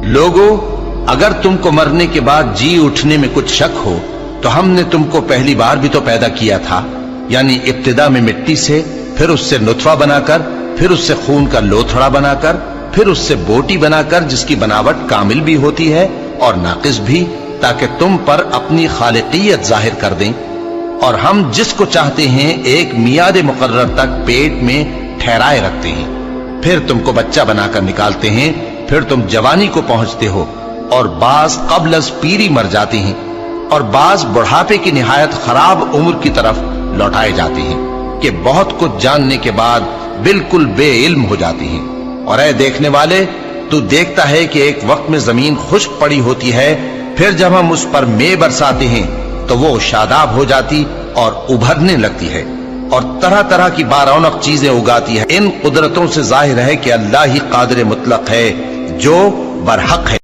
लोगो, अगर तुमको मरने के बाद जी उठने में कुछ शक हो तो हमने तुमको पहली बार भी तो पैदा किया था, यानी इब्तिदा में मिट्टी से, फिर उससे नुतफा बनाकर, फिर उससे खून का लोथड़ा बनाकर, फिर उससे बोटी बनाकर जिसकी बनावट कामिल भी होती है और नाकिस भी, ताकि तुम पर अपनी खालिकियत जाहिर कर दें। और हम जिसको चाहते हैं एक मियाद मुकर्रर तक पेट में ठहराए रखते हैं, फिर तुमको बच्चा बनाकर निकालते हैं, फिर तुम जवानी को पहुंचते हो, और बाज कब्ल अज पीरी मर जाते हैं, और बाज बुढ़ापे की निहायत खराब उम्र की तरफ लौटाए जाते हैं कि बहुत कुछ जानने के बाद बिल्कुल बेइल्म हो जाते हैं। और ऐ देखने वाले, तू देखता है कि एक वक्त में जमीन खुश्क पड़ी होती है, फिर जब हम उस पर मे बरसाते हैं तो वो शादाब हो जाती और उभरने लगती है और तरह तरह की बारौनक चीजें उगाती है। इन कुदरतों से जाहिर है कि अल्लाह ही कादिर मुतलक है जो बरहक है।